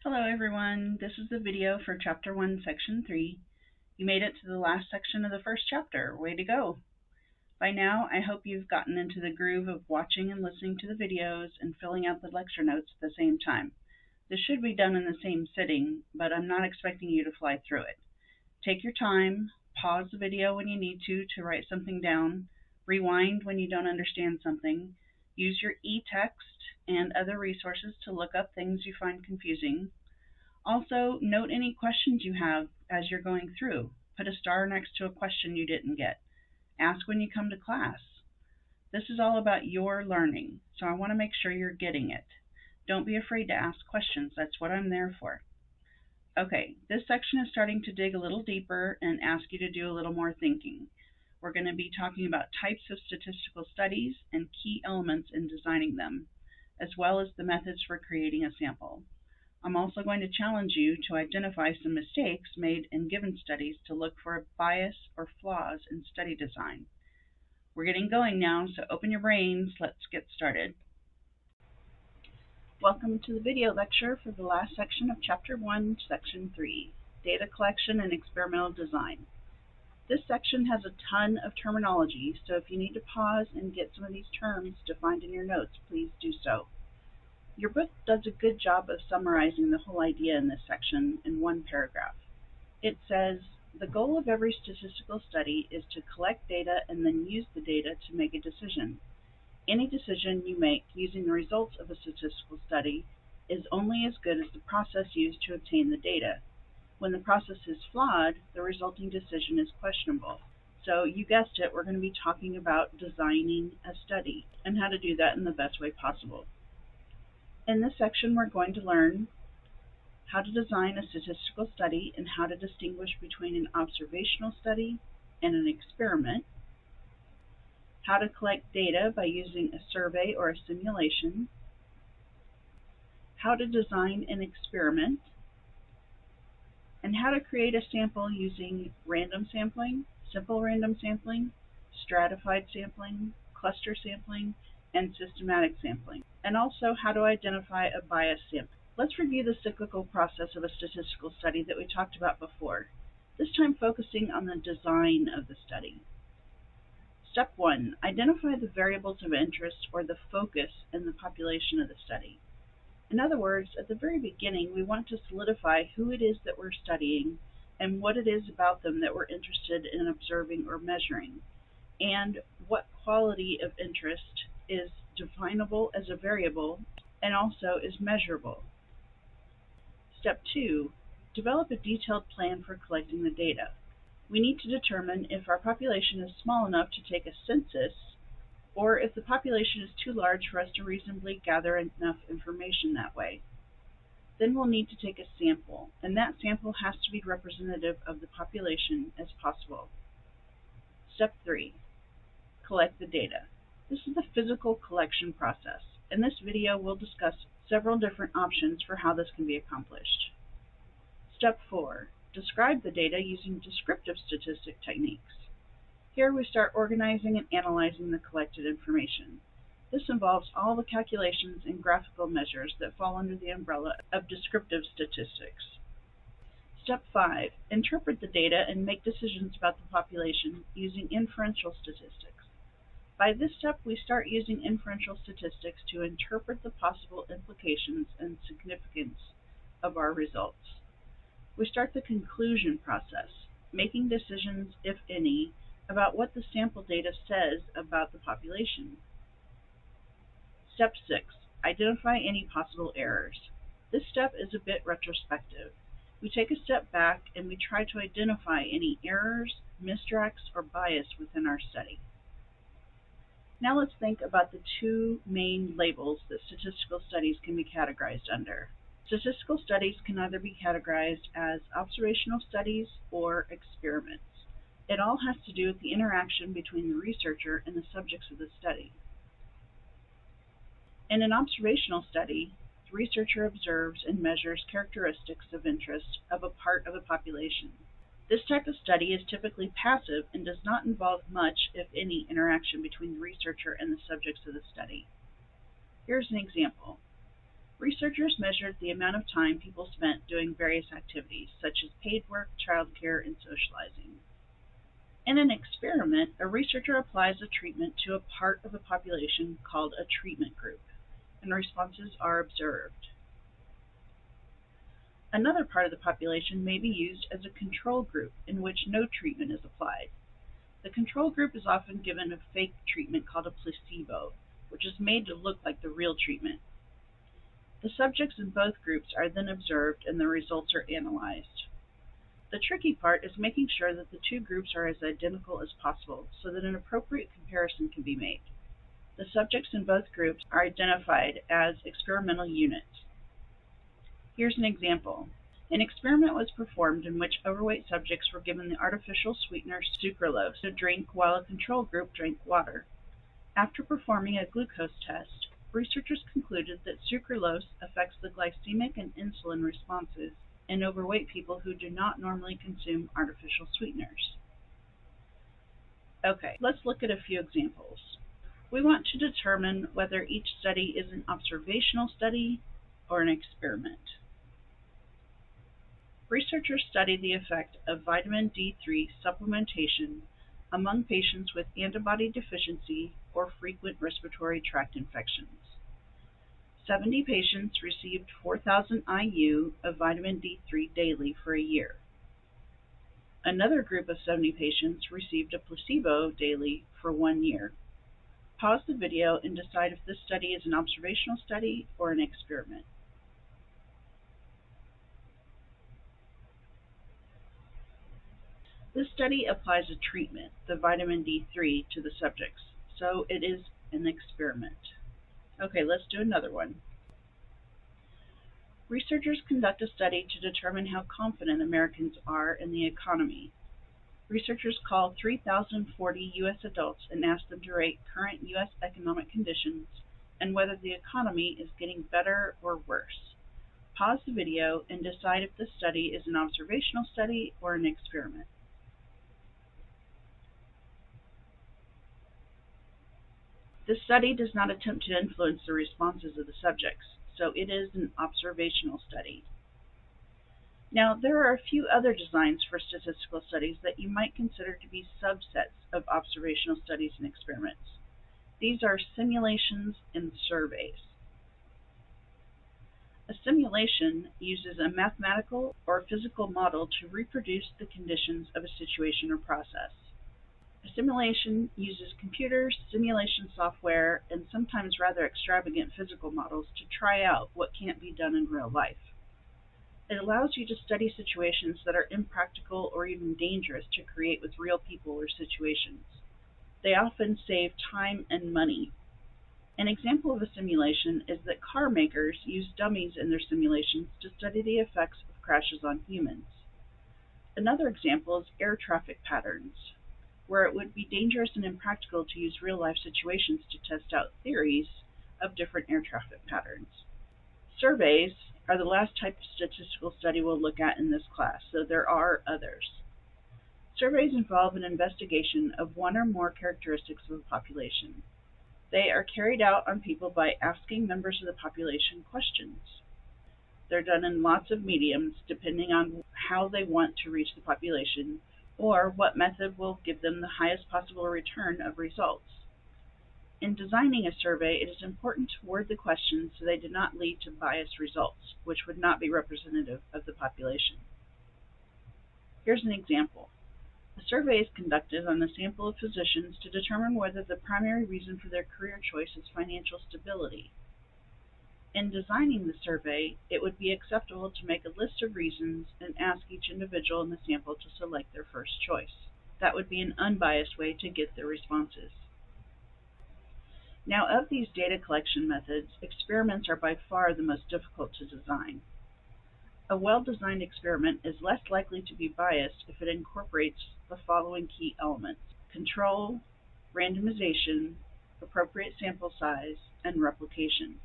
Hello everyone, this is the video for Chapter 1, Section 3. You made it to the last section of the first chapter. Way to go! By now, I hope you've gotten into the groove of watching and listening to the videos and filling out the lecture notes at the same time. This should be done in the same sitting, but I'm not expecting you to fly through it. Take your time, pause the video when you need to write something down, rewind when you don't understand something, use your e-text and other resources to look up things you find confusing. Also, note any questions you have as you're going through. Put a star next to a question you didn't get. Ask when you come to class. This is all about your learning, so I want to make sure you're getting it. Don't be afraid to ask questions. That's what I'm there for. Okay, this section is starting to dig a little deeper and ask you to do a little more thinking. We're going to be talking about types of statistical studies and key elements in designing them, as well as the methods for creating a sample. I'm also going to challenge you to identify some mistakes made in given studies to look for a bias or flaws in study design. We're getting going now, so open your brains. Let's get started. Welcome to the video lecture for the last section of Chapter 1, Section 3, Data Collection and Experimental Design. This section has a ton of terminology, so if you need to pause and get some of these terms defined in your notes, please do so. Your book does a good job of summarizing the whole idea in this section in one paragraph. It says, the goal of every statistical study is to collect data and then use the data to make a decision. Any decision you make using the results of a statistical study is only as good as the process used to obtain the data. When the process is flawed, the resulting decision is questionable. So you guessed it, we're going to be talking about designing a study and how to do that in the best way possible. In this section, we're going to learn how to design a statistical study and how to distinguish between an observational study and an experiment, how to collect data by using a survey or a simulation, how to design an experiment, and how to create a sample using random sampling, simple random sampling, stratified sampling, cluster sampling, and systematic sampling, and also how to identify a bias sample. Let's review the cyclical process of a statistical study that we talked about before, this time focusing on the design of the study. Step 1, identify the variables of interest or the focus in the population of the study. In other words, at the very beginning, we want to solidify who it is that we're studying and what it is about them that we're interested in observing or measuring, and what quality of interest is definable as a variable and also is measurable. Step 2, develop a detailed plan for collecting the data. We need to determine if our population is small enough to take a census, or if the population is too large for us to reasonably gather enough information that way. Then we'll need to take a sample, and that sample has to be representative of the population as possible. Step 3, collect the data. This is the physical collection process. In this video, we'll discuss several different options for how this can be accomplished. Step 4, describe the data using descriptive statistic techniques. Here we start organizing and analyzing the collected information. This involves all the calculations and graphical measures that fall under the umbrella of descriptive statistics. Step 5, interpret the data and make decisions about the population using inferential statistics. By this step, we start using inferential statistics to interpret the possible implications and significance of our results. We start the conclusion process, making decisions, if any, about what the sample data says about the population. Step 6, identify any possible errors. This step is a bit retrospective. We take a step back and we try to identify any errors, misdirects, or bias within our study. Now let's think about the two main labels that statistical studies can be categorized under. Statistical studies can either be categorized as observational studies or experiments. It all has to do with the interaction between the researcher and the subjects of the study. In an observational study, the researcher observes and measures characteristics of interest of a part of a population. This type of study is typically passive and does not involve much, if any, interaction between the researcher and the subjects of the study. Here's an example. Researchers measured the amount of time people spent doing various activities, such as paid work, childcare, and socializing. In an experiment, a researcher applies a treatment to a part of the population called a treatment group, and responses are observed. Another part of the population may be used as a control group in which no treatment is applied. The control group is often given a fake treatment called a placebo, which is made to look like the real treatment. The subjects in both groups are then observed and the results are analyzed. The tricky part is making sure that the two groups are as identical as possible so that an appropriate comparison can be made. The subjects in both groups are identified as experimental units. Here's an example. An experiment was performed in which overweight subjects were given the artificial sweetener sucralose to drink while a control group drank water. After performing a glucose test, researchers concluded that sucralose affects the glycemic and insulin responses in overweight people who do not normally consume artificial sweeteners. Okay, let's look at a few examples. We want to determine whether each study is an observational study or an experiment. Researchers studied the effect of vitamin D3 supplementation among patients with antibody deficiency or frequent respiratory tract infections. 70 patients received 4,000 IU of vitamin D3 daily for a year. Another group of 70 patients received a placebo daily for 1 year. Pause the video and decide if this study is an observational study or an experiment. This study applies a treatment, the vitamin D3, to the subjects, so it is an experiment. Okay, let's do another one. Researchers conduct a study to determine how confident Americans are in the economy. Researchers call 3,040 U.S. adults and ask them to rate current U.S. economic conditions and whether the economy is getting better or worse. Pause the video and decide if this study is an observational study or an experiment. This study does not attempt to influence the responses of the subjects, so it is an observational study. Now, there are a few other designs for statistical studies that you might consider to be subsets of observational studies and experiments. These are simulations and surveys. A simulation uses a mathematical or physical model to reproduce the conditions of a situation or process. A simulation uses computers, simulation software, and sometimes rather extravagant physical models to try out what can't be done in real life. It allows you to study situations that are impractical or even dangerous to create with real people or situations. They often save time and money. An example of a simulation is that car makers use dummies in their simulations to study the effects of crashes on humans. Another example is air traffic patterns, where it would be dangerous and impractical to use real-life situations to test out theories of different air traffic patterns. Surveys are the last type of statistical study we'll look at in this class, so there are others. Surveys involve an investigation of one or more characteristics of a population. They are carried out on people by asking members of the population questions. They're done in lots of mediums, depending on how they want to reach the population, or what method will give them the highest possible return of results. In designing a survey, it is important to word the questions so they do not lead to biased results, which would not be representative of the population. Here's an example. A survey is conducted on a sample of physicians to determine whether the primary reason for their career choice is financial stability. In designing the survey, it would be acceptable to make a list of reasons and ask each individual in the sample to select their first choice. That would be an unbiased way to get their responses. Now, of these data collection methods, experiments are by far the most difficult to design. A well-designed experiment is less likely to be biased if it incorporates the following key elements: control, randomization, appropriate sample size, and replication.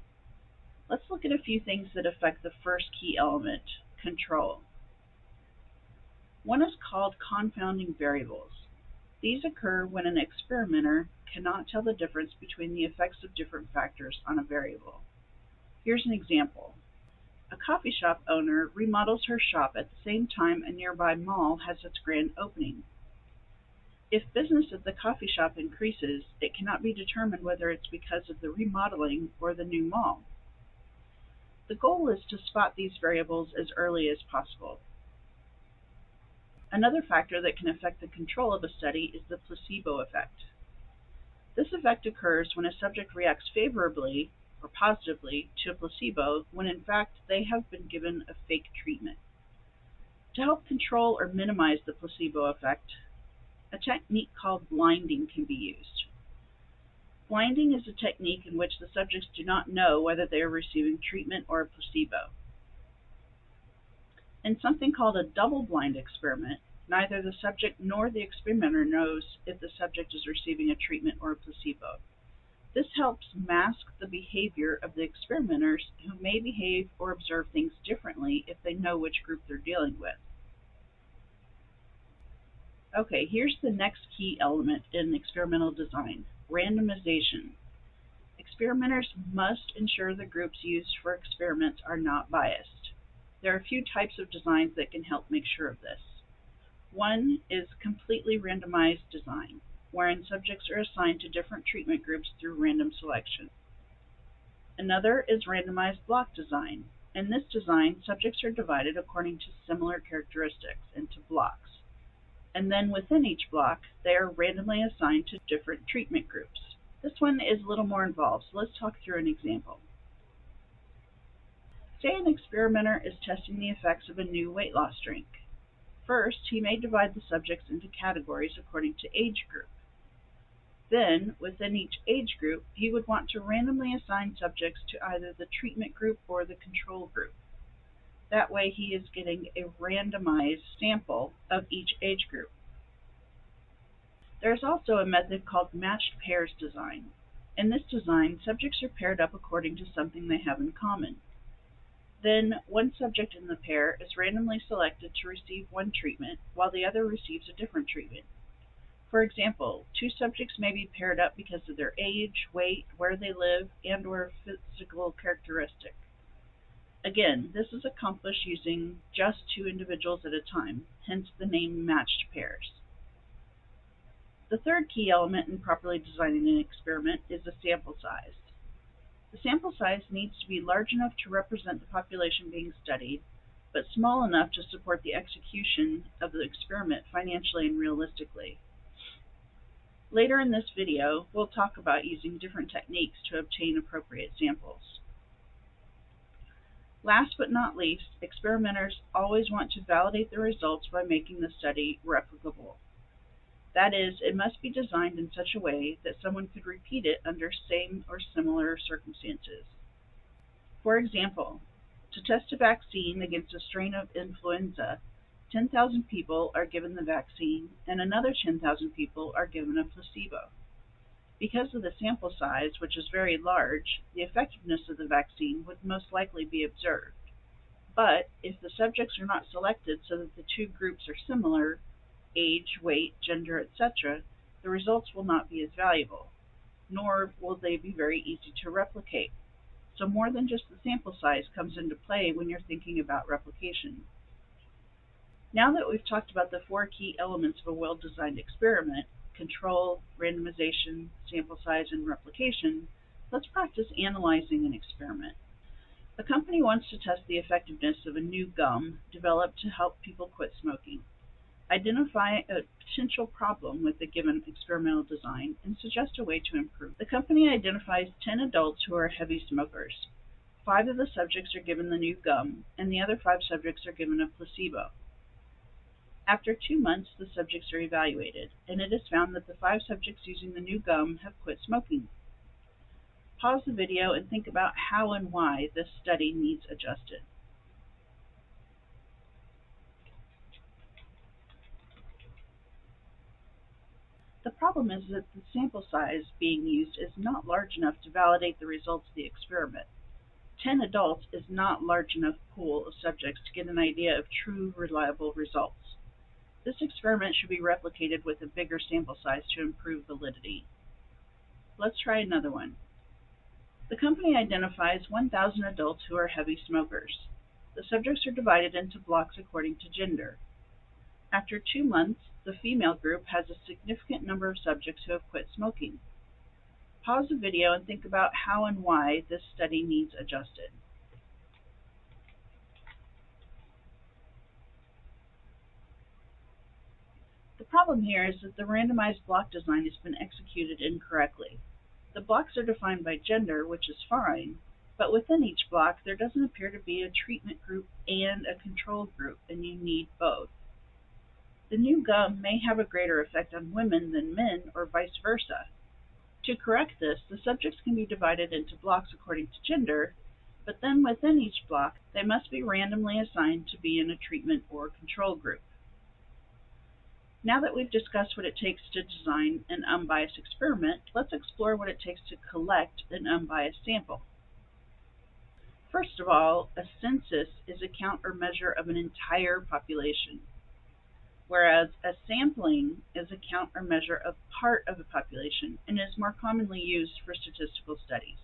Let's look at a few things that affect the first key element, control. One is called confounding variables. These occur when an experimenter cannot tell the difference between the effects of different factors on a variable. Here's an example. A coffee shop owner remodels her shop at the same time a nearby mall has its grand opening. If business at the coffee shop increases, it cannot be determined whether it's because of the remodeling or the new mall. The goal is to spot these variables as early as possible. Another factor that can affect the control of a study is the placebo effect. This effect occurs when a subject reacts favorably or positively to a placebo when in fact they have been given a fake treatment. To help control or minimize the placebo effect, a technique called blinding can be used. Blinding is a technique in which the subjects do not know whether they are receiving treatment or a placebo. In something called a double-blind experiment, neither the subject nor the experimenter knows if the subject is receiving a treatment or a placebo. This helps mask the behavior of the experimenters who may behave or observe things differently if they know which group they're dealing with. Okay, here's the next key element in experimental design, randomization. Experimenters must ensure the groups used for experiments are not biased. There are a few types of designs that can help make sure of this. One is completely randomized design, wherein subjects are assigned to different treatment groups through random selection. Another is randomized block design. In this design, subjects are divided according to similar characteristics into blocks, and then within each block, they are randomly assigned to different treatment groups. This one is a little more involved, so let's talk through an example. Say an experimenter is testing the effects of a new weight loss drink. First, he may divide the subjects into categories according to age group. Then, within each age group, he would want to randomly assign subjects to either the treatment group or the control group. That way he is getting a randomized sample of each age group. There is also a method called matched pairs design. In this design, subjects are paired up according to something they have in common. Then, one subject in the pair is randomly selected to receive one treatment, while the other receives a different treatment. For example, two subjects may be paired up because of their age, weight, where they live, and/or physical characteristic. Again, this is accomplished using just two individuals at a time, hence the name matched pairs. The third key element in properly designing an experiment is the sample size. The sample size needs to be large enough to represent the population being studied, but small enough to support the execution of the experiment financially and realistically. Later in this video, we'll talk about using different techniques to obtain appropriate samples. Last but not least, experimenters always want to validate the results by making the study replicable. That is, it must be designed in such a way that someone could repeat it under same or similar circumstances. For example, to test a vaccine against a strain of influenza, 10,000 people are given the vaccine and another 10,000 people are given a placebo. Because of the sample size, which is very large, the effectiveness of the vaccine would most likely be observed. But if the subjects are not selected so that the two groups are similar, age, weight, gender, etc., the results will not be as valuable, nor will they be very easy to replicate. So more than just the sample size comes into play when you're thinking about replication. Now that we've talked about the four key elements of a well-designed experiment, control, randomization, sample size, and replication, let's practice analyzing an experiment. A company wants to test the effectiveness of a new gum developed to help people quit smoking. Identify a potential problem with the given experimental design and suggest a way to improve. The company identifies 10 adults who are heavy smokers. 5 of the subjects are given the new gum, and the other 5 subjects are given a placebo. After 2 months, the subjects are evaluated, and it is found that the 5 subjects using the new gum have quit smoking. Pause the video and think about how and why this study needs adjusted. The problem is that the sample size being used is not large enough to validate the results of the experiment. 10 adults is not a large enough pool of subjects to get an idea of true, reliable results. This experiment should be replicated with a bigger sample size to improve validity. Let's try another one. The company identifies 1,000 adults who are heavy smokers. The subjects are divided into blocks according to gender. After 2 months, the female group has a significant number of subjects who have quit smoking. Pause the video and think about how and why this study needs adjusted. The problem here is that the randomized block design has been executed incorrectly. The blocks are defined by gender, which is fine, but within each block there doesn't appear to be a treatment group and a control group, and you need both. The new gum may have a greater effect on women than men, or vice versa. To correct this, the subjects can be divided into blocks according to gender, but then within each block they must be randomly assigned to be in a treatment or control group. Now that we've discussed what it takes to design an unbiased experiment, let's explore what it takes to collect an unbiased sample. First of all, a census is a count or measure of an entire population, whereas a sampling is a count or measure of part of a population and is more commonly used for statistical studies.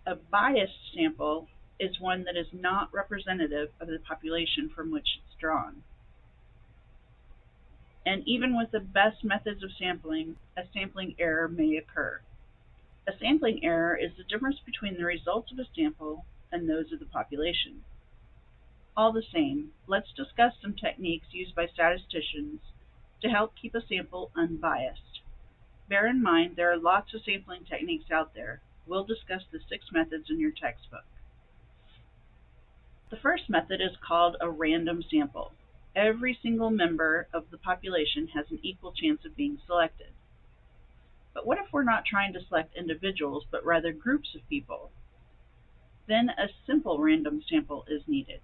A biased sample is one that is not representative of the population from which it's drawn. And even with the best methods of sampling, a sampling error may occur. A sampling error is the difference between the results of a sample and those of the population. All the same, let's discuss some techniques used by statisticians to help keep a sample unbiased. Bear in mind there are lots of sampling techniques out there. We'll discuss the 6 methods in your textbook. The first method is called a random sample. Every single member of the population has an equal chance of being selected. But what if we're not trying to select individuals, but rather groups of people? Then a simple random sample is needed,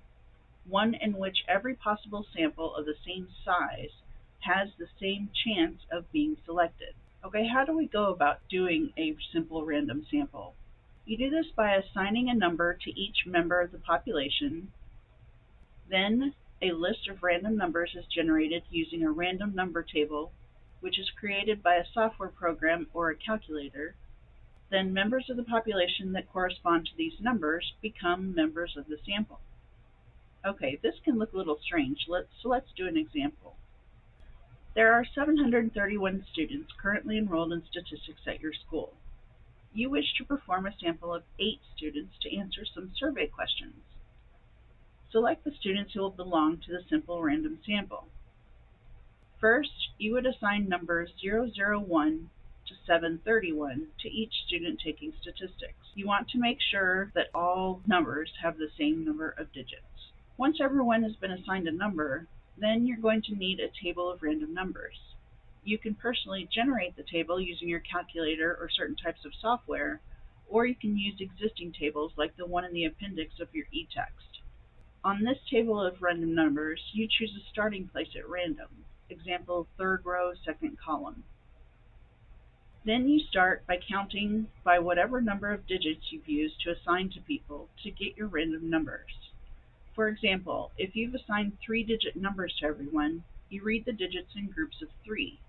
one in which every possible sample of the same size has the same chance of being selected. Okay, how do we go about doing a simple random sample? You do this by assigning a number to each member of the population. Then a list of random numbers is generated using a random number table, which is created by a software program or a calculator. Then members of the population that correspond to these numbers become members of the sample. Okay, this can look a little strange, so let's do an example. There are 731 students currently enrolled in statistics at your school. You wish to perform a sample of 8 students to answer some survey questions. Select the students who will belong to the simple random sample. First, you would assign numbers 001 to 731 to each student taking statistics. You want to make sure that all numbers have the same number of digits. Once everyone has been assigned a number, then you're going to need a table of random numbers. You can personally generate the table using your calculator or certain types of software, or you can use existing tables like the one in the appendix of your e-text. On this table of random numbers, you choose a starting place at random. Example, 3rd row, 2nd column. Then you start by counting by whatever number of digits you've used to assign to people to get your random numbers. For example, if you've assigned 3-digit numbers to everyone, you read the digits in groups of 3,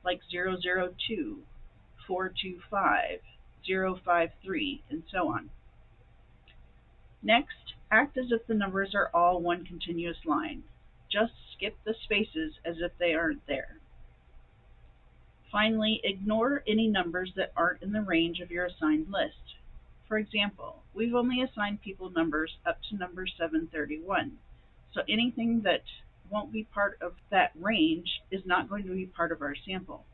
like 002, 425, 053, and so on. Next, act as if the numbers are all one continuous line. Just skip the spaces as if they aren't there. Finally, ignore any numbers that aren't in the range of your assigned list. For example, we've only assigned people numbers up to number 731, so anything that won't be part of that range is not going to be part of our sample.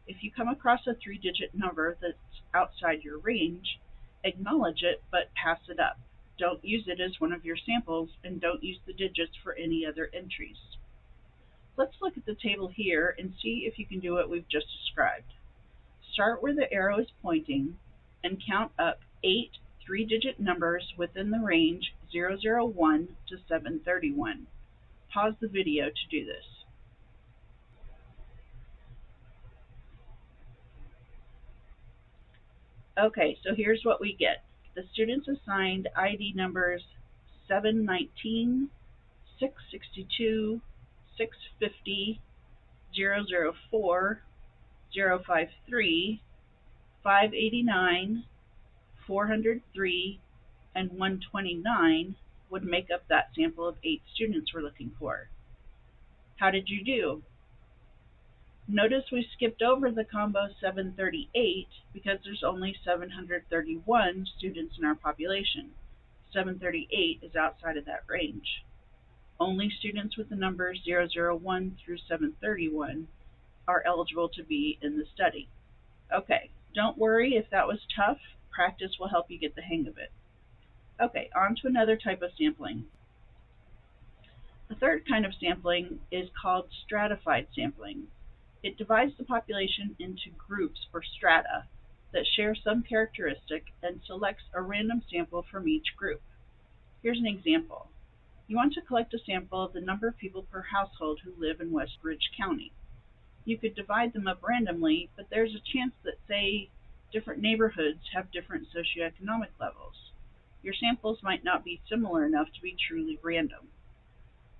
If you come across a 3-digit number that's outside your range, acknowledge it but pass it up. Don't use it as one of your samples, and don't use the digits for any other entries. Let's look at the table here and see if you can do what we've just described. Start where the arrow is pointing and count up 8 3-digit numbers within the range 001 to 731. Pause the video to do this. Okay, so here's what we get. The students assigned ID numbers 719, 662, 650, 004, 053, 589, 403 and 129 would make up that sample of 8 students we're looking for. How did you do? Notice we skipped over the combo 738 because there's only 731 students in our population. 738 is outside of that range. Only students with the numbers 001 through 731 are eligible to be in the study. Okay, don't worry if that was tough. Practice will help you get the hang of it. Okay, on to another type of sampling. The third kind of sampling is called stratified sampling. It divides the population into groups or strata that share some characteristic and selects a random sample from each group. Here's an example. You want to collect a sample of the number of people per household who live in West Ridge County. You could divide them up randomly, but there's a chance that, say, different neighborhoods have different socioeconomic levels. Your samples might not be similar enough to be truly random.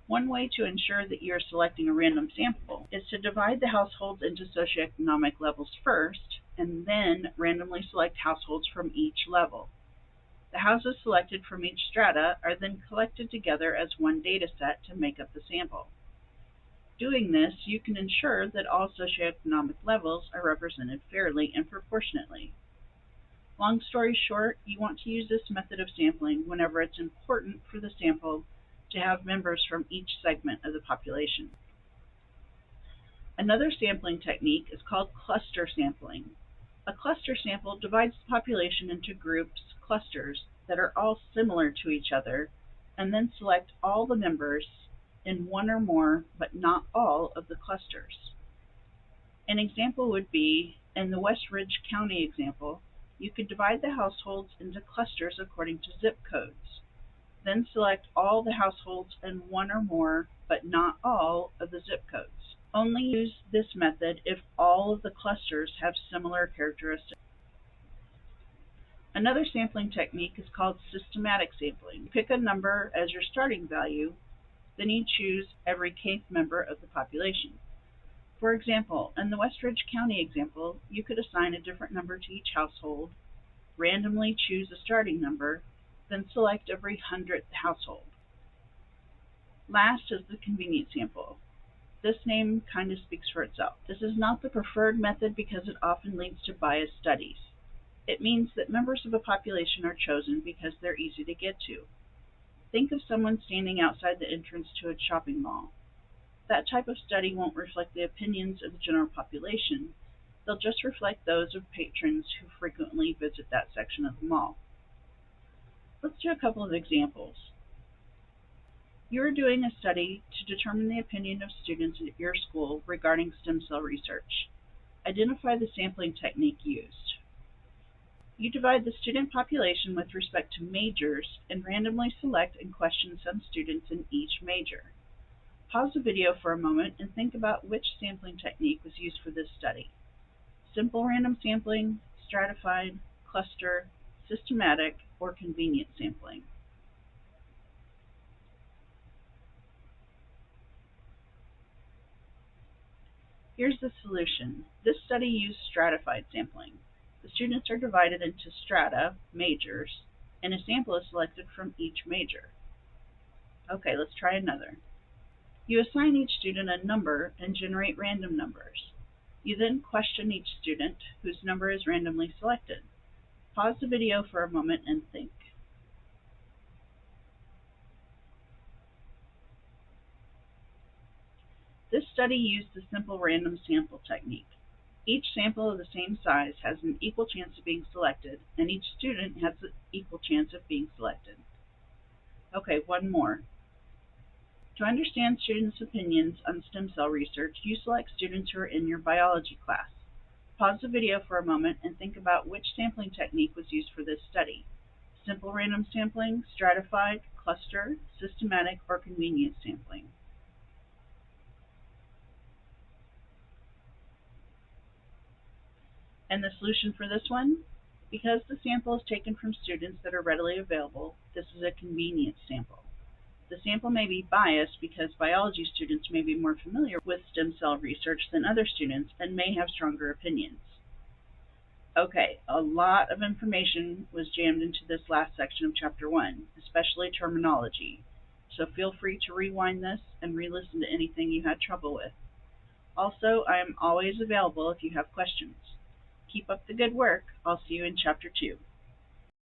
One way to ensure that you're selecting a random sample is to divide the households into socioeconomic levels first, and then randomly select households from each level. The houses selected from each strata are then collected together as one data set to make up the sample. Doing this, you can ensure that all socioeconomic levels are represented fairly and proportionately. Long story short, you want to use this method of sampling whenever it's important for the sample to have members from each segment of the population. Another sampling technique is called cluster sampling. A cluster sample divides the population into groups, clusters, that are all similar to each other, and then select all the members in one or more, but not all, of the clusters. An example would be, in the West Ridge County example, you could divide the households into clusters according to zip codes. Then select all the households in one or more, but not all, of the zip codes. Only use this method if all of the clusters have similar characteristics. Another sampling technique is called systematic sampling. Pick a number as your starting value, then you choose every kth member of the population. For example, in the West Ridge County example, you could assign a different number to each household, randomly choose a starting number, then select every 100th household. Last is the convenient sample. This name kind of speaks for itself. This is not the preferred method because it often leads to biased studies. It means that members of a population are chosen because they're easy to get to. Think of someone standing outside the entrance to a shopping mall. That type of study won't reflect the opinions of the general population. They'll just reflect those of patrons who frequently visit that section of the mall. Let's do a couple of examples. You are doing a study to determine the opinion of students at your school regarding stem cell research. Identify the sampling technique used. You divide the student population with respect to majors and randomly select and question some students in each major. Pause the video for a moment and think about which sampling technique was used for this study. Simple random sampling, stratified, cluster, systematic, or convenient sampling. Here's the solution. This study used stratified sampling. The students are divided into strata, majors, and a sample is selected from each major. Okay, let's try another. You assign each student a number and generate random numbers. You then question each student whose number is randomly selected. Pause the video for a moment and think. This study used the simple random sample technique. Each sample of the same size has an equal chance of being selected, and each student has an equal chance of being selected. Okay, one more. To understand students' opinions on stem cell research, you select students who are in your biology class. Pause the video for a moment and think about which sampling technique was used for this study. Simple random sampling, stratified, cluster, systematic, or convenient sampling. And the solution for this one? Because the sample is taken from students that are readily available, this is a convenient sample. The sample may be biased because biology students may be more familiar with stem cell research than other students and may have stronger opinions. Okay, a lot of information was jammed into this last section of Chapter 1, especially terminology. So feel free to rewind this and re-listen to anything you had trouble with. Also, I am always available if you have questions. Keep up the good work. I'll see you in Chapter 2.